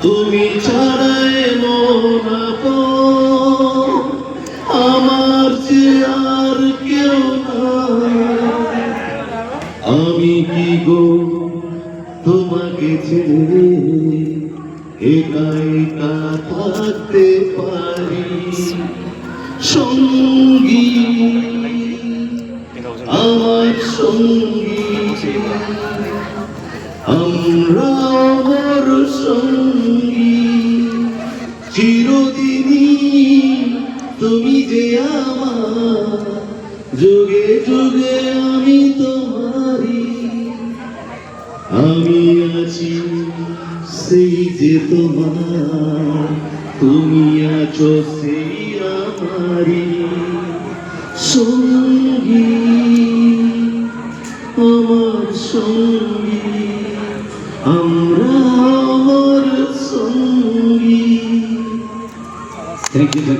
তুমি ছাড়াই মন আমার যে আর কেউ নাই। আমি কি গো তোমাকে ছেড়ে একা একা থাকতে পারি? সঙ্গী আমার সঙ্গী, আমরা আমার সঙ্গী চিরদিনই, তুমি যে আমার, যুগে যুগে আমি তোমারি। আমি আছি সেই যে তোমার, তুমি আছো সেই আমারি সঙ্গী, আমার সঙ্গী, আমরা আমার সঙ্গী। Thank you.